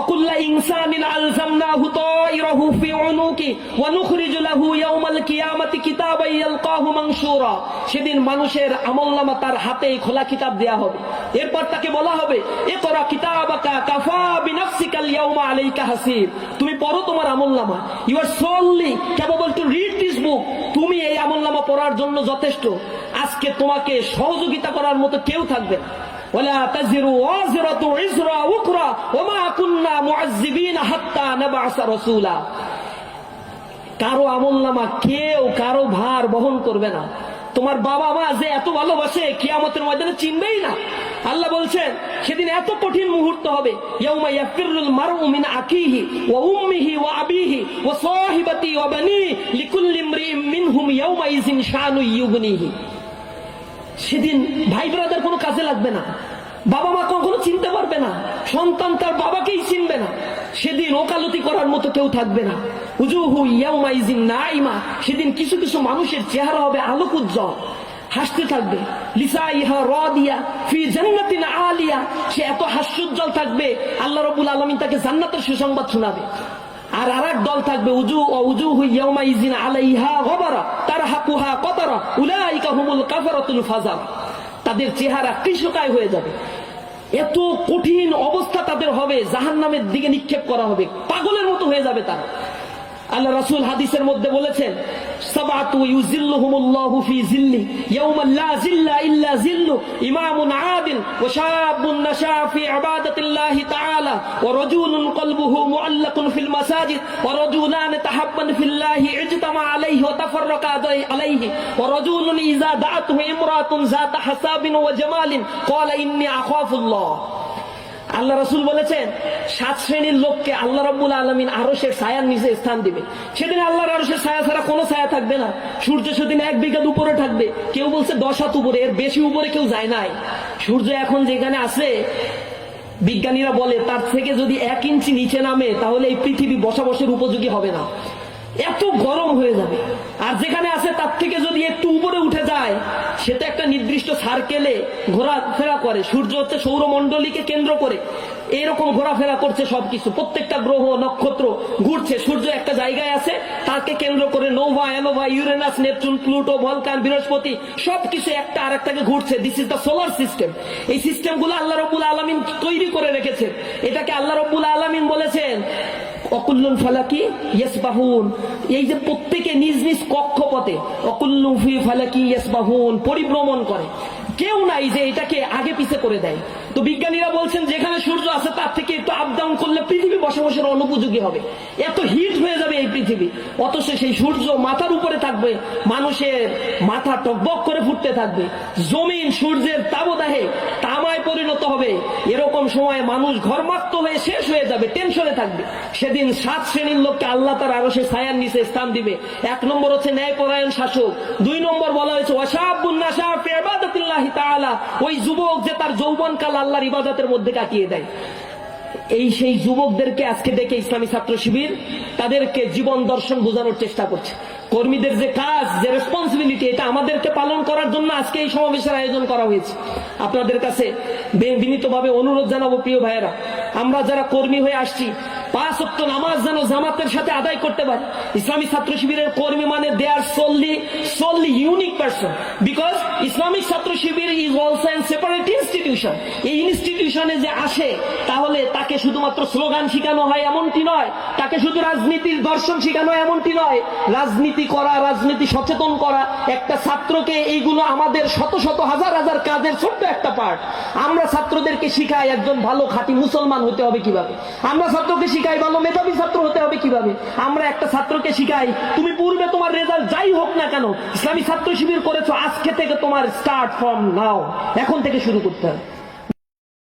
ওয়াকুল্লা ইনসানিন আলজামনাহু তায়রাহু ফি উনুকি ওয়া নুখরিজু লাহু ইয়াওমাল কিয়ামাতি কিতাবান ইয়ালকাহু মানশুরা। সেদিন মানুষের আমলনামা তার হাতে খোলা কিতাব দেয়া হবে। এরপর তাকে বলা হবে, ইকরা কিতাবাকা কাফা বিনাফসিকাল ইয়াওমা আলাইকা হাসিব। তুমি পড়ো তোমার আমলনামা। You are solely capable to read this book. তুমি এই আমলনামা পড়ার জন্য যথেষ্ট। আজকে তোমাকে সহযোগিতা করার মতো কেউ থাকবে না। ওয়ালা তাজিরু ওয়াজিরাতু ইজরা উখরা ওয়া মা কুননা মুআযযিবিনা হাত্তা নাবআসা রাসূলা। কারো আমলনামা কেউ কারো ভার বহন করবে না। তোমার বাবা মা যে এত ভালোবাসে কিয়ামতের ময়দানে চিনবেই না। আল্লাহ বলছেন সেদিন এত কঠিন মুহূর্ত হবে, ইয়াউমা ইয়াফিরুল মারউ মিন আকিহি ওয়া উম্মিহি ওয়া আবিহি ওয়া সাহিবাতি ওয়া বানি লিকুল্লি ইমরিইম মিনহুম ইয়াউমা ইযিন শানু ইউগনিহি। সেদিন ভাই ব্রাদার কোনো কাজে লাগবে না, বাবা মা কখনো চিনতে পারবে না, সন্তান তার বাবাকেই চিনবে না। সেদিন ওকালতি করার মতো কেউ থাকবে না। উজুহু ইয়াউমা ইযিন নাইমা। সেদিন কিছু কিছু মানুষের চেহারা হবে আলোক উজ্জ্বল, হাসতে থাকবে। লিসাইহা রাদিয়া ফি জান্নাতিন আলিয়া। সে এত হাস্যোজ্জ্বল থাকবে, আল্লাহ রাব্বুল আলামিন তাকে জান্নাতের সুসংবাদ শোনাবে। আর আরেক দল থাকবে উজুহু ইয়াউমা ইযিন আলাইহা গাবারা তারহাকুহা কাতারা উলাইকা হুমুল কাফারাতুল ফাজার। তাদের চেহারা কৃশকায় হয়ে যাবে, এত কঠিন অবস্থা তাদের হবে, জাহান্নামের দিকে নিক্ষেপ করা হবে, পাগলের মতো হয়ে যাবে তারা। আল্লাহ রাসূল হাদিসের মধ্যে বলেছেন, সাবাতু ইউজিল্লুহুমুল্লাহু ফি জিল্লি ইয়াওমা লা জিল্লা ইল্লা জিল্লু ইমামুন আদিল ওয়া শাবুন নাশা ফি ইবাদাতিল্লাহি তাআলা ওয়া রাজুলুন কলবুহু মুআল্লাকুন ফিল মাসাজিদ ওয়া রাজুলান তাহাব্বান ফিল্লাহি ইজতামা আলাইহি ওয়া তাফাররাকা আলাইহি ওয়া রাজুলুন ইযা দাআতুহু ইমরাতুন যাতা হাসাবিন ওয়া জামালিন ক্বালা ইন্নী আখাফুল্লাহ। আল্লাহ রাসূল বলেছেন 7 শ্রেণীর লোককে আল্লাহ রাব্বুল আলামিন আরশের ছায়ার নিচে স্থান দিবে। সেদিন আল্লাহর আরশের ছায়া ছাড়া কোনো ছায়া থাকবে না। সূর্য সেদিন 1 বিঘাত উপরে থাকবে, কেউ বলছে 10 হাত উপরে, এর বেশি উপরে কেউ যায় নাই। সূর্য এখন যেখানে আছে বিজ্ঞানীরা বলে তার থেকে যদি 1 ইঞ্চি নিচে নামে তাহলে এই পৃথিবী বসবাসের উপযোগী হবে না, এত গরম হয়ে যাবে। আর যেখানে আছে তার থেকে যদি একটু উপরে উঠে যায়, সেটা একটা নির্দিষ্ট সার্কেলে ঘোরাফেরা করে। সূর্য হচ্ছে সৌরমণ্ডলীকে কেন্দ্র করে এরকম ঘোরাফেরা করছে, সবকিছু প্রত্যেকটা গ্রহ নক্ষত্র ঘুরছে। সূর্য একটা জায়গায় আছে, তাকে কেন্দ্র করে Nova, ANOVA, Uranus, Neptune, Pluto, Vulcan, বৃহস্পতি সবকিছু একটা আরেকটাকে ঘুরছে। This is the solar system. এই সিস্টেমগুলো আল্লাহ রাব্বুল আলামিন তৈরি করে রেখেছে। এটাকে আল্লাহ রাব্বুল আলামিন বলেছেন অকুল্লুন ফালাকি ইয়াসবাহুন। এই যে প্রত্যেকে নিজ নিজ কক্ষপথে অকুল্লু ফি ফালাকি ইয়াসবাহুন পরিভ্রমণ করে, কেউ নাই যে এটাকে আগে পিছে করে দেয়। তো বিজ্ঞানীরা বলছেন যেখানে সূর্য আছে তার থেকে একটু আপ ডাউন করলে পৃথিবী বসবাসের অনুপযোগী হবে, এত হিট হয়ে যাবে এই পৃথিবী। অথচ সেই সূর্য মাথার উপরে থাকবে, মানুষের মাথা টকবক করে ফুটতে থাকবে, জমিন সূর্যের তাবদাহে তামায় পরিণত হবে। এরকম সময় মানুষ ঘর্মাক্ত হয়ে শেষ হয়ে যাবে, টেনশনে থাকবে। সেদিন 7 শ্রেণীর লোককে আল্লাহ তার আরশের ছায়ার নিচে স্থান দিবে। 1 নম্বর হচ্ছে ন্যায়পরায়ণ শাসক। 2 নম্বর বলা হয়েছে ওয়াশাবুন নাশা ফি ইবাদাতিল্লাহি তাআলা, ওই যুবক যে তার যৌবনকাল আল্লাহর ইবাদতের মধ্যে কাটিয়ে দেয়। এই সেই যুবকদেরকে আজকে দেখে ইসলামী ছাত্র শিবির তাদেরকে জীবন দর্শন বোঝানোর চেষ্টা করছে। কর্মীদের যে কাজ, যে রেসপন্সিবিলিটি, এটা আমাদেরকে পালন করার জন্য আজকে এই সমাবেশের আয়োজন করা হয়েছে। আপনাদের কাছে বিনীতভাবে অনুরোধ জানাবো, প্রিয় ভাইয়েরা, আমরা যারা কর্মী হয়ে আসছি 5 ওয়াক্ত নামাজ যেন জামাতের সাথে আদায় করতে পারি। ইসলামী ছাত্র শিবিরের কর্মী মানে they are solely unique person, because Islamic Chhatra Shibir is also an separate institution. এই ইনস্টিটিউশনে যে আসে তাহলে তাকে শুধুমাত্র স্লোগান শেখানো হয় এমনটি নয়, তাকে শুধু রাজনীতির দর্শন শেখানো এমনটি নয়। রাজনীতি করা, রাজনীতি সচেতন করা একটা ছাত্রকে, এইগুলো আমাদের শত শত হাজার হাজার কাজের ছোট্ট একটা পার্ট। আমরা ছাত্রদেরকে শিখাই একজন ভালো খাঁটি মুসলমান হতে হবে কিভাবে, আমরা ছাত্রকে শিখাই ভালো মেধাবী ছাত্র হতে হবে কিভাবে, আমরা একটা ছাত্রকে শিখাই তুমি পূর্বে তোমার রেজাল্ট যাই হোক না কেন ইসলামী ছাত্র শিবির করেছো, আজকে থেকে তোমার স্টার্ট ফ্রম নাও, এখন থেকে শুরু করতে হবে।